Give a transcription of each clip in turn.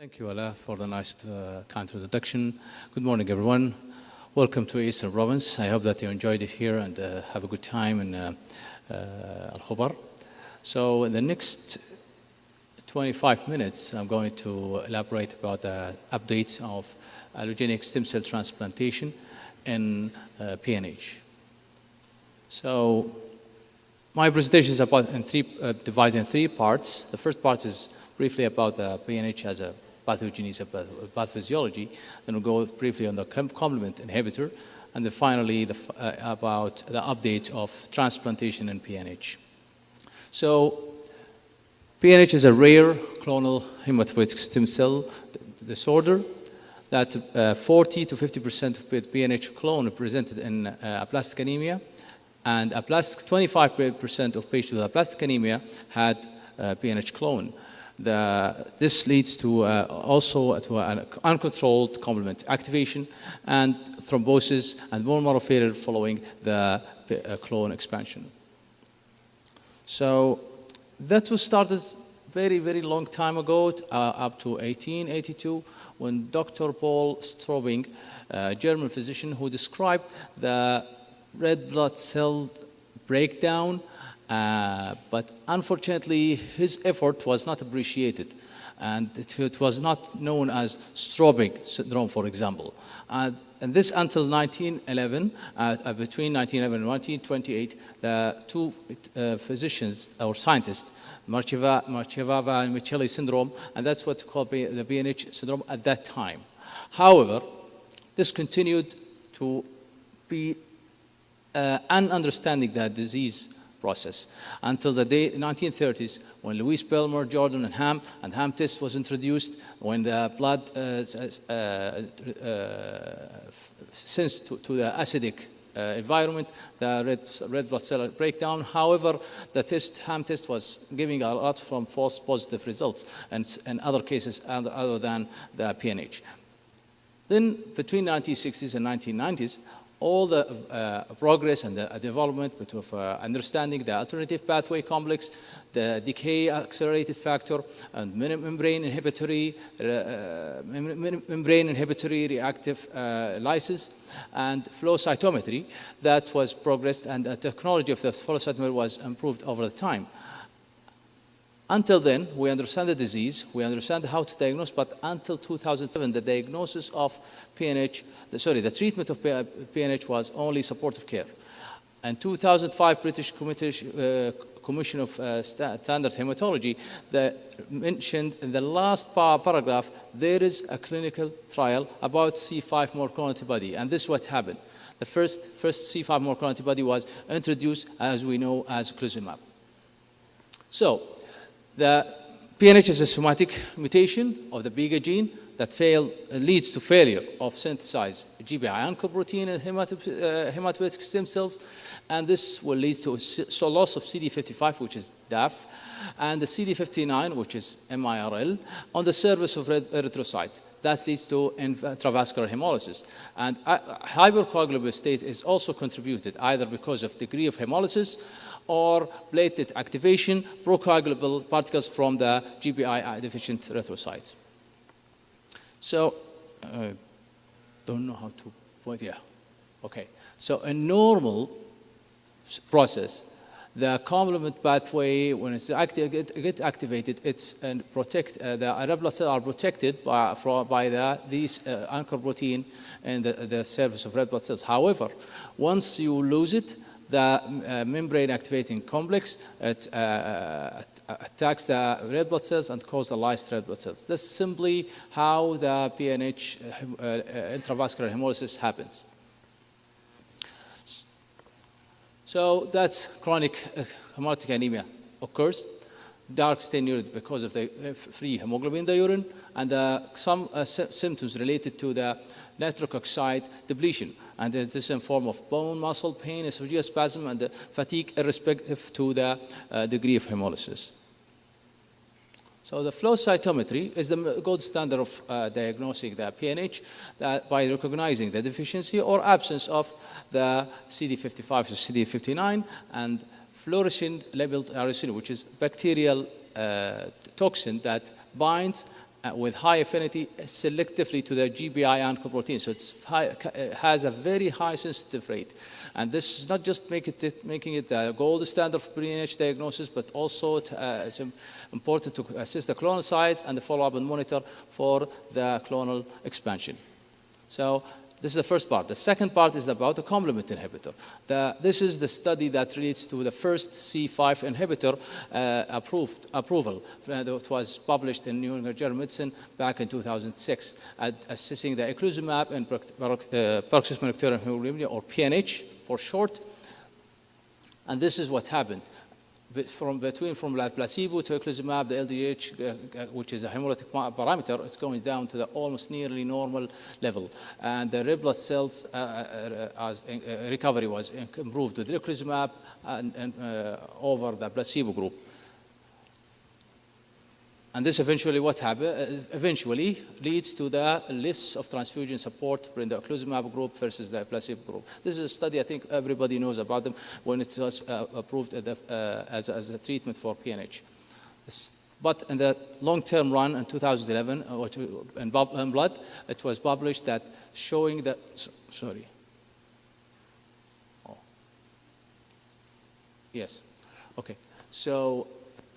Thank you, Ala, for the nice kind introduction. Good morning, everyone. Welcome to Eastern Province. I hope that you enjoyed it here and have a good time in Al-Khobar. So in the next 25 minutes, I'm going to elaborate about the updates of allogenic stem cell transplantation in PNH. So my presentation is divided in three parts. The first part is briefly about the PNH as a pathogenesis, pathophysiology. Then we'll go briefly on the complement inhibitor, and then finally about the update of transplantation in PNH. So PNH is a rare clonal hematopoietic stem cell disorder that 40 to 50% of PNH clone are presented in aplastic anemia, and 25% of patients with aplastic anemia had PNH clone. This leads to also to an uncontrolled complement activation and thrombosis and bone marrow failure following the clone expansion. So that was started very, very long time ago, up to 1882, when Dr. Paul Strobing, a German physician, who described the red blood cell breakdown. But unfortunately, his effort was not appreciated, and it was not known as Strobing syndrome, for example. And this until 1911, between 1911 and 1928, the two physicians or scientists, Marchevava and Michelli syndrome, and that's what's called the PNH syndrome at that time. However, this continued to be an understanding that disease process until the 1930s, when Louis Belmer, Jordan, and Ham test was introduced, when the blood sensed to the acidic environment, the red blood cell breakdown. However, the Ham test was giving a lot from false positive results and other cases other than the PNH. Then between 1960s and 1990s, all the progress and the development of understanding the alternative pathway complex, the decay accelerated factor, and membrane inhibitory reactive lysis, and flow cytometry, that was progressed, and the technology of the flow cytometry was improved over the time. Until then, we understand the disease, we understand how to diagnose, but until 2007, the diagnosis of PNH, the treatment of PNH was only supportive care. In 2005, British Commission of Standard Hematology mentioned in the last paragraph, there is a clinical trial about C5 monoclonal antibody, and this is what happened. The first C5 monoclonal antibody was introduced, as we know, as clozimab. So, the PNH is a somatic mutation of the BIGA gene that leads to failure of synthesized GPI anchor protein in hematopoietic stem cells, and this will lead to loss of CD55, which is DAF, and the CD59, which is MIRL, on the surface of red erythrocytes. That leads to intravascular hemolysis. And hypercoagulable state is also contributed either because of degree of hemolysis or platelet activation, procoagulable particles from the GPI deficient erythrocytes. So, don't know how to point, yeah, okay. So a normal process, the complement pathway, when it's gets activated, it's and the red blood cells are protected by these anchor protein and the surface of red blood cells. However, once you lose it, the membrane activating complex attacks the red blood cells and causes the lysed red blood cells. This is simply how the PNH intravascular hemolysis happens. So that's chronic hemolytic anemia occurs, dark stain urine because of the free hemoglobin in the urine, and some symptoms related to the nitric oxide depletion. And it is in form of bone, muscle pain, esophageal spasm, and fatigue, irrespective to the degree of hemolysis. So the flow cytometry is the gold standard of diagnosing the PNH by recognizing the deficiency or absence of the CD55 or CD59 and fluorescent labeled aerosol, which is bacterial toxin that binds with high affinity selectively to the GBI oncoprotein. So it has a very high sensitive rate. And this is not just making it the gold standard for PNH diagnosis, but also it's important to assess the clonal size and the follow-up and monitor for the clonal expansion. So this is the first part. The second part is about the complement inhibitor. This is the study that relates to the first C5 inhibitor approval. It was published in New England Journal of Medicine back in 2006, assessing the eculizumab in paroxysmal nocturnal hemoglobinuria, or PNH for short. And this is what happened. From placebo to eculizumab, the LDH, which is a hemolytic parameter, it's going down to the almost nearly normal level. And the red blood cells recovery was improved with eculizumab and over the placebo group. And this eventually eventually leads to the list of transfusion support in the eculizumab group versus the placebo group. This is a study I think everybody knows about them when it was approved as a treatment for PNH. But in the long-term run in 2011, in Blood, it was published that showing that, sorry. Oh. Yes, okay. So,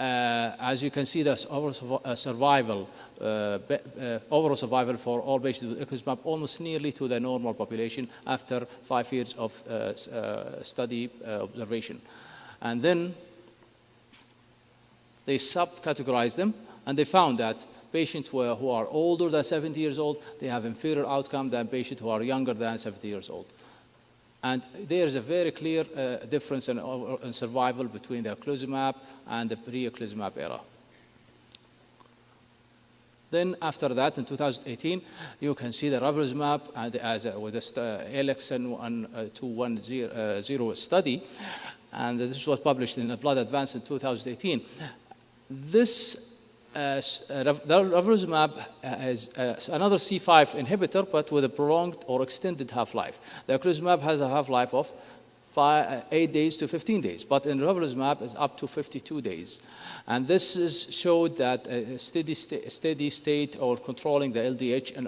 as you can see, there's overall survival for all patients with eculizumab almost nearly to the normal population after 5 years of study observation. And then they subcategorized them, and they found that patients who are older than 70 years old, they have inferior outcome than patients who are younger than 70 years old. And there is a very clear difference in survival between the eculizumab and the pre-eculizumab era. Then after that, in 2018, you can see the ravulizumab with the ALXN210 study, and this was published in Blood Advance in 2018. This ravulizumab is another C5 inhibitor, but with a prolonged or extended half-life. The eculizumab has a half-life of 8 days to 15 days, but in ravulizumab is up to 52 days. And this showed that a steady state or controlling the LDH in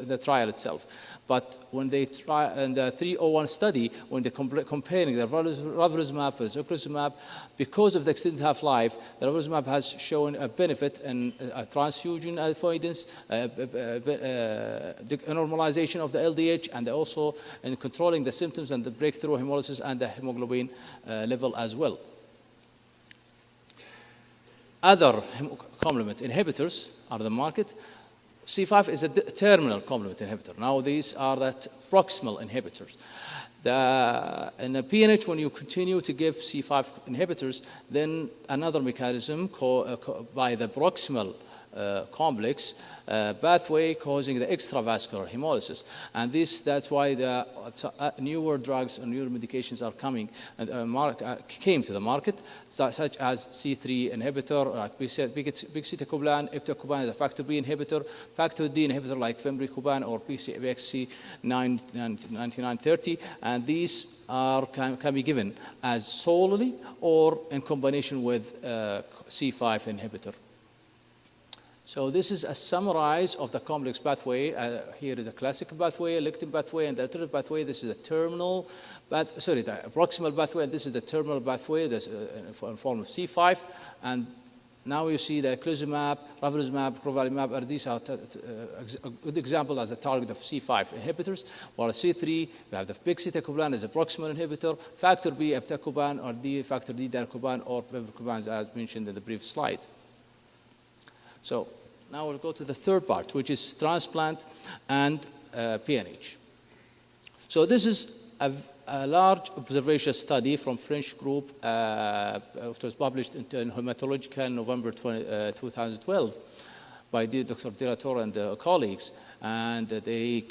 the trial itself. But when they try in the 301 study, when they're comparing the ravulizumab with eculizumab, because of the extended half-life, the ravulizumab has shown a benefit in transfusion avoidance, normalization of the LDH, and also in controlling the symptoms and the breakthrough hemolysis and the hemoglobin level as well. Other complement inhibitors are the market. C5 is a terminal complement inhibitor. Now these are the proximal inhibitors. In the PNH, when you continue to give C5 inhibitors, then another mechanism by the proximal complex pathway causing the extravascular hemolysis. And that's why the newer drugs and newer medications are came to the market, such as C3 inhibitor, like pegcetacoplan, iptacopan is a factor B inhibitor, factor D inhibitor like fembricopan or PCBX9930, and these can be given as solely or in combination with C5 inhibitor. So this is a summarize of the complex pathway. Here is a classical pathway, a lectin pathway, and the alternative pathway. This is a terminal, the proximal pathway, and this is the terminal pathway. This in form of C5. And now you see the eculizumab, ravulizumab, crovalimab. These are a good example as a target of C5 inhibitors. While C3, we have the pegcetacoplan as a proximal inhibitor, factor B, iptacopan, or factor D, daracopan, or fembricopan, as mentioned in the previous slide. So now we'll go to the third part, which is transplant and PNH. So this is a large observation study from French group, which was published in Hematologica in November 2012 by Dr. Delator and colleagues. And the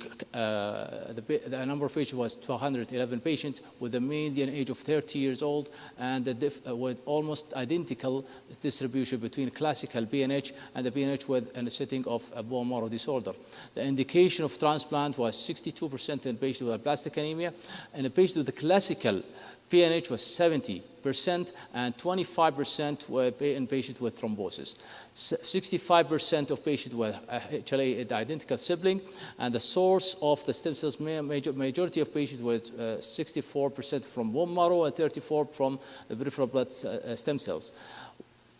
number of patients was 211 patients with a median age of 30 years old, and with almost identical distribution between classical PNH and the PNH in a setting of a bone marrow disorder. The indication of transplant was 62% in patients with aplastic anemia, and in patients with the classical PNH was 70%, and 25% were in patients with thrombosis. 65% of patients were HLA identical sibling, and the source of the stem cells, majority of patients were 64% from bone marrow and 34% from the peripheral blood stem cells.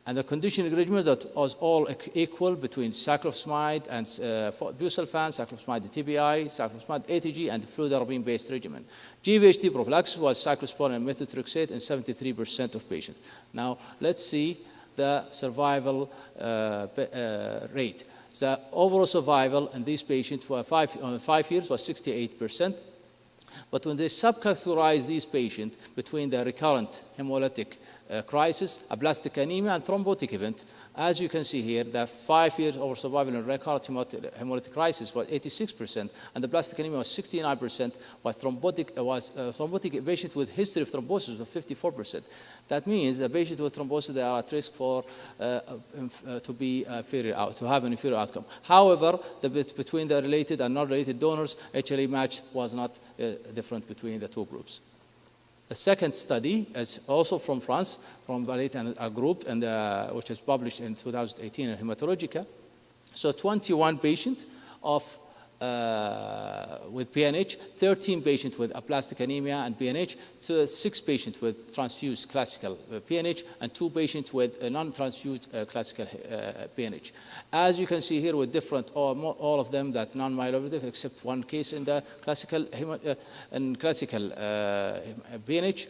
And the conditioning regimen that was all equal between cyclophosphamide and busulfan, cyclophosphamide TBI, cyclophosphamide ATG, and fludarabine-based regimen. GVHD prophylaxis was cyclosporin and methotrexate in 73% of patients. Now, let's see the survival rate. The overall survival in these patients for 5 years was 68%. But when they subcategorize these patients between the recurrent hemolytic crisis, aplastic anemia, and thrombotic event, as you can see here, the 5 years over survival in recurrent hemolytic crisis was 86%, and the aplastic anemia was 69%, while thrombotic patient with history of thrombosis was 54%. That means the patient with thrombosis, they are at risk for to have an inferior outcome. However, between the related and non-related donors, HLA match was not different between the two groups. A second study is also from France, from Valet and a group, and which was published in 2018 in Hematologica. So 21 patients with PNH, 13 patients with aplastic anemia and PNH, 6 patients with transfused classical PNH, and 2 patients with non-transfused classical PNH. As you can see here, with different, all of them that non-myeloablative, except one case in the classical PNH,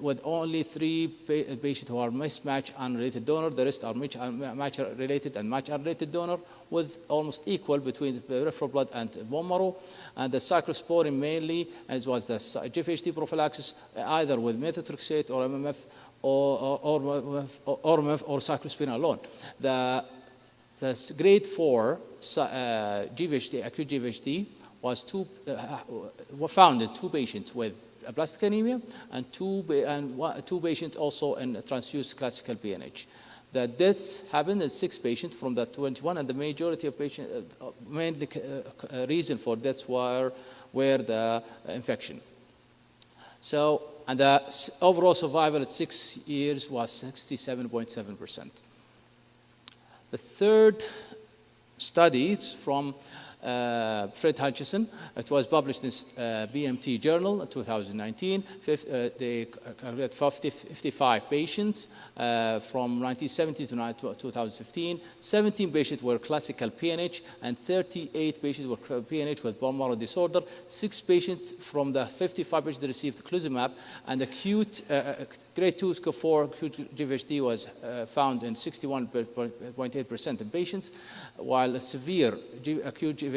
with only 3 patients who are mismatch unrelated donor. The rest are match related and match unrelated donor, with almost equal between the peripheral blood and bone marrow, and the cyclosporin mainly, as was the GVHD prophylaxis, either with methotrexate or MMF or cyclosporin alone. The grade 4 GVHD, acute GVHD, was found in 2 patients with aplastic anemia and 2 patients also in transfused classical PNH. The deaths happened in 6 patients from the 21, and the majority of patients, main reason for deaths were the infection. So, and the overall survival at 6 years was 67.7%. The third study is from Fred Hutchison. It was published in BMT Journal in 2019. They calculated 55 patients from 1970 to 2015. 17 patients were classical PNH, and 38 patients were PNH with bone marrow disorder. 6 patients from the 55 patients that received incluzumab, and acute grade 2 to 4 acute GVHD was found in 61.8% of patients, while a severe acute GVHD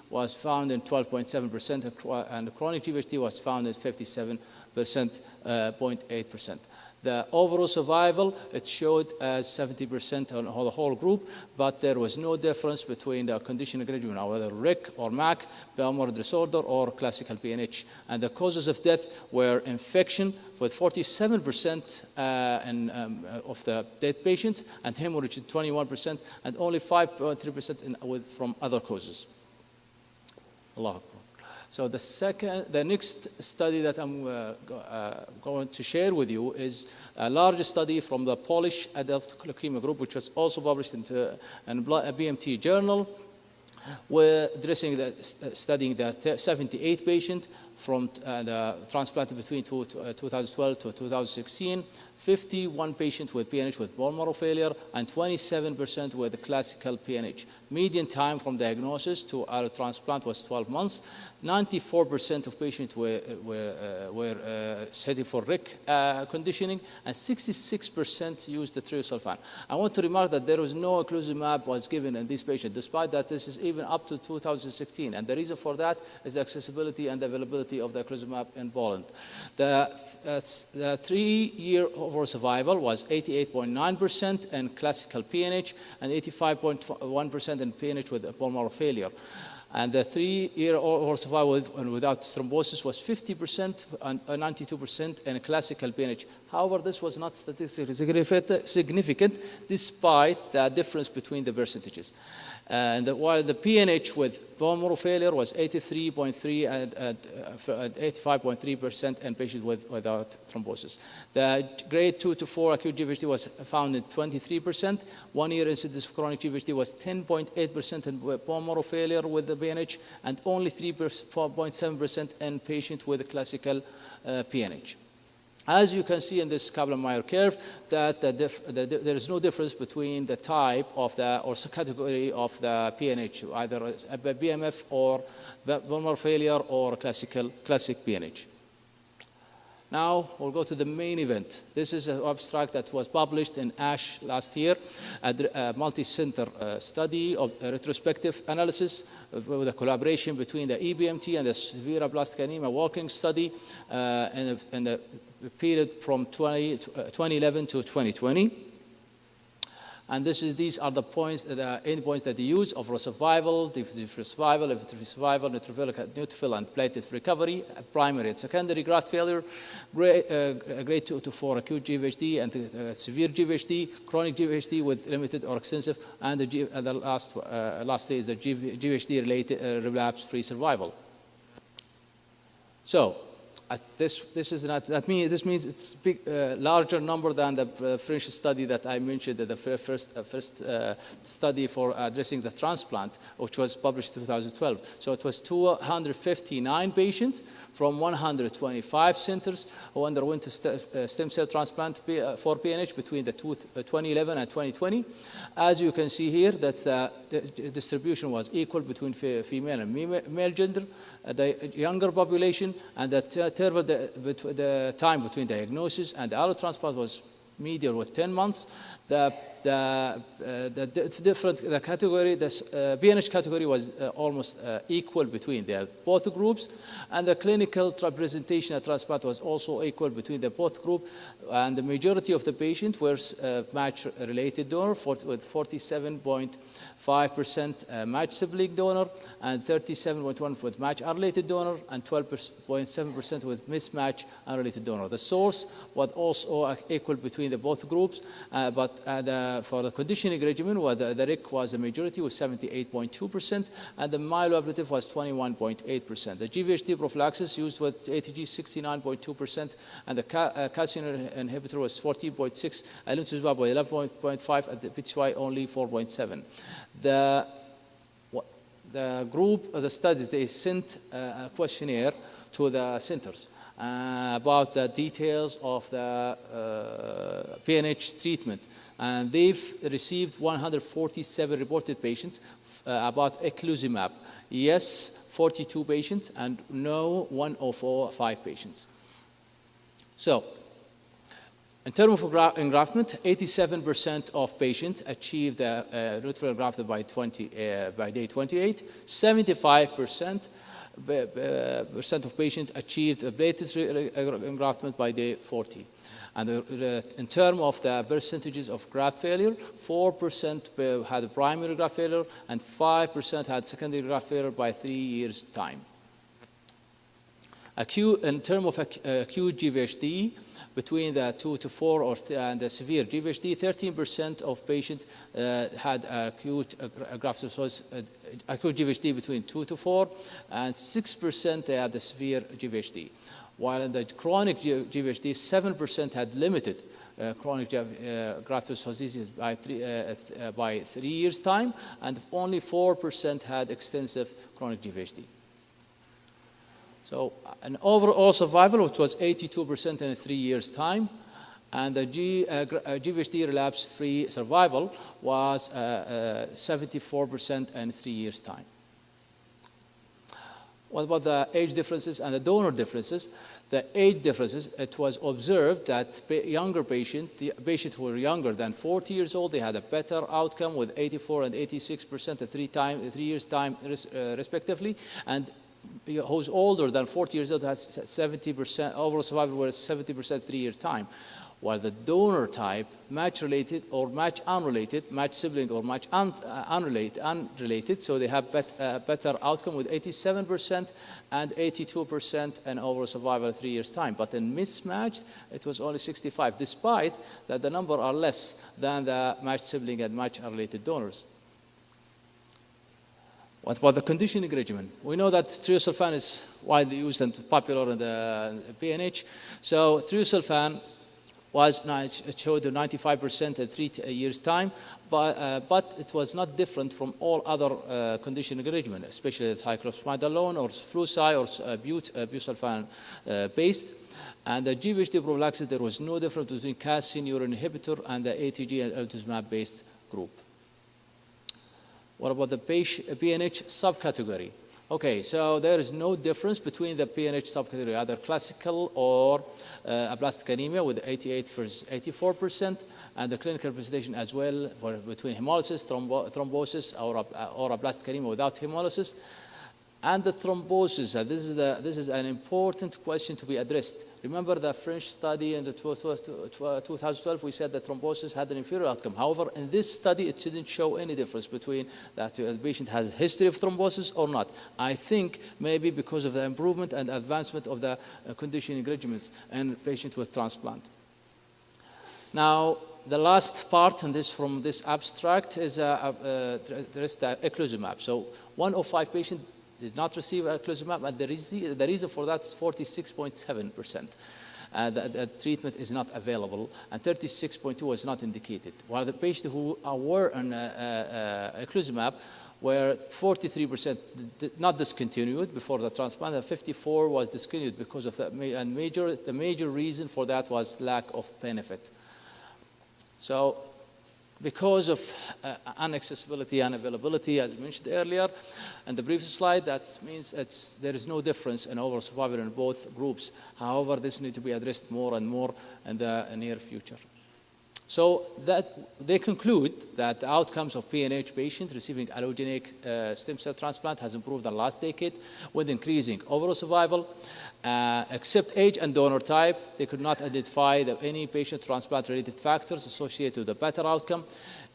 was found in 12.7%, and chronic GVHD was found at 57.8%. The overall survival, it showed as 70% on the whole group, but there was no difference between the conditioning regimen, whether RIC or MAC, bone marrow disorder, or classical PNH. And the causes of death were infection, with 47% of the dead patients, and hemorrhage 21%, and only 5.3% from other causes. Allah Akbar. So the next study that I'm going to share with you is a large study from the Polish adult leukemia group, which was also published in a BMT journal. We're studying the 78 patients from the transplanted between 2012 to 2016, 51 patients with PNH with bone marrow failure, and 27% with the classical PNH. Median time from diagnosis to transplant was 12 months. 94% of patients were heading for RIC conditioning, and 66% used the triosulfan. I want to remark that there was no incluzumab was given in these patients, despite that this is even up to 2016. And the reason for that is the accessibility and availability of the incluzumab in Poland. The 3-year overall survival was 88.9% in classical PNH and 85.1% in PNH with bone marrow failure. And the 3-year overall survival without thrombosis was 50% and 92% in classical PNH. However, this was not statistically significant despite the difference between the percentages. And while the PNH with bone marrow failure was 83.3 and 85.3% in patients without thrombosis. The grade 2 to 4 acute GVHD was found in 23%. 1 year incidence of chronic GVHD was 10.8% in bone marrow failure with the PNH, and only 3.7% in patients with classical PNH. As you can see in this Kaplan-Meier curve, that there is no difference between the type of the or category of the PNH, either a BMF or bone marrow failure or classic PNH. Now we'll go to the main event. This is an abstract that was published in ASH last year, a multi-center study of a retrospective analysis with a collaboration between the EBMT and the severe aplastic anemia walking study in the period from 2011 to 2020. And these are the points, the endpoints that they use: overall survival, disease-free survival, event-free survival, neutrophil and platelet recovery, primary and secondary graft failure, grade 2 to 4 acute GVHD and severe GVHD, chronic GVHD with limited or extensive, and lastly is the GVHD-related relapse-free survival. So, this means it's larger number than the French study that I mentioned, the first study for addressing the transplant, which was published in 2012. So it was 259 patients from 125 centers who underwent a stem cell transplant for PNH between the 2011 and 2020. As you can see here, that the distribution was equal between female and male gender, the younger population, and the time between diagnosis and the allotransplant was median with 10 months. The category, the PNH category was almost equal between both groups, and the clinical representation of transplant was also equal between both groups. And the majority of the patients were match-related donor, with 47.5% match sibling donor, and 37.1% with match-unrelated donor, and 12.7% with mismatch unrelated donor. The source was also equal between both groups, but for the conditioning regimen, the RIC was a majority with 78.2%, and the myeloablative was 21.8%. The GVHD prophylaxis used with ATG 69.2%, and the calcium inhibitor was 14.6%, alemtuzumab by 11.5%, and the PTY only 4.7%. The group of the study, they sent a questionnaire to the centers about the details of the PNH treatment. And they've received 147 reported patients about eculizumab. Yes, 42 patients, and no, 105 patients. So, in terms of engraftment, 87% of patients achieved neutrophil engraftment by day 28. 75% of patients achieved platelet engraftment by day 40. And in terms of the percentages of graft failure, 4% had a primary graft failure, and 5% had secondary graft failure by 3 years' time. In terms of acute GVHD, between the 2 to 4 and the severe GVHD, 13% of patients had acute GVHD between 2 to 4, and 6% had the severe GVHD. While in the chronic GVHD, 7% had limited chronic graft-versus-host by 3 years' time, and only 4% had extensive chronic GVHD. So an overall survival, which was 82% in 3 years' time, and the GVHD relapse-free survival was 74% in 3 years' time. What about the age differences and the donor differences? The age differences, it was observed that younger patients, the patients who were younger than 40 years old, they had a better outcome with 84 and 86% at 3 years' time respectively, and who's older than 40 years old has 70% overall survival, whereas 70% 3 year time. while the donor type, match-related or match-unrelated, match-sibling or unrelated, so they have better outcome with 87% and 82% and overall survival at 3 years' time. But in mismatched, it was only 65, despite that the number are less than the match-sibling and match-unrelated donors. What about the conditioning regimen? We know that triosulfan is widely used and popular in the PNH. So triosulfan it showed a 95% at 3 years' time, but it was not different from all other conditioning regimen, especially the cyclophosphamide alone or fluci or busulfan based. And the GVHD prophylaxis, there was no difference between calcineurin inhibitor and the ATG and elotuzumab based group. What about the PNH subcategory? Okay, so there is no difference between the PNH subcategory, either classical or aplastic anemia with 88 versus 84%, and the clinical presentation as well between hemolysis, thrombosis, or aplastic anemia without hemolysis. And the thrombosis, this is an important question to be addressed. Remember the French study in the 2012, we said that thrombosis had an inferior outcome. However, in this study, it didn't show any difference between that the patient has a history of thrombosis or not. I think maybe because of the improvement and advancement of the conditioning regimens in patients with transplant. Now, the last part in from this abstract is the eculizumab. So 1 of 5 patients did not receive eculizumab, and the reason for that is 46.7%. The treatment is not available, and 36.2% was not indicated. While the patients who were on eculizumab were 43% not discontinued before the transplant, and 54% was discontinued because of the major reason for that was lack of benefit. So, because of inaccessibility and availability, as mentioned earlier in the previous slide, that means there is no difference in overall survival in both groups. However, this needs to be addressed more and more in the near future. So they conclude that the outcomes of PNH patients receiving allogeneic stem cell transplant has improved in the last decade with increasing overall survival. Except age and donor type, they could not identify any patient transplant-related factors associated with a better outcome.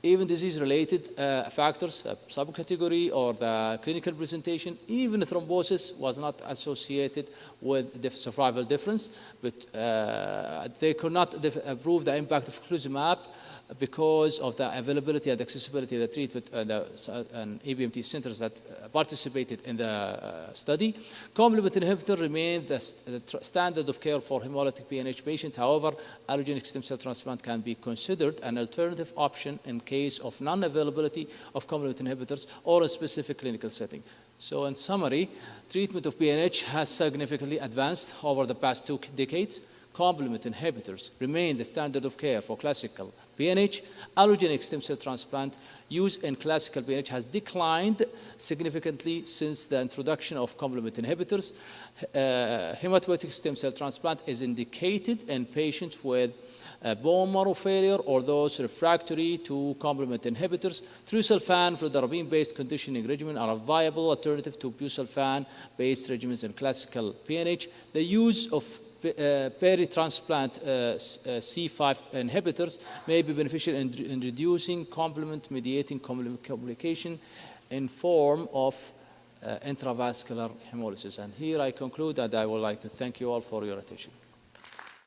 Even disease-related factors, subcategory or the clinical presentation, even thrombosis was not associated with the survival difference, but they could not prove the impact of eculizumab because of the availability and accessibility of the treatment and EBMT centers that participated in the study. Complement inhibitor remained the standard of care for hemolytic PNH patients. However, allogeneic stem cell transplant can be considered an alternative option in case of non-availability of complement inhibitors or a specific clinical setting. So in summary, treatment of PNH has significantly advanced over the past 2 decades. Complement inhibitors remain the standard of care for classical PNH. Allogeneic stem cell transplant use in classical PNH has declined significantly since the introduction of complement inhibitors. Hematopoietic stem cell transplant is indicated in patients with bone marrow failure or those refractory to complement inhibitors. Triosulfan, fludarabine-based conditioning regimen are a viable alternative to busulfan-based regimens in classical PNH. The use of peri-transplant C5 inhibitors may be beneficial in reducing complement-mediating complication in form of intravascular hemolysis. And here I conclude, and I would like to thank you all for your attention.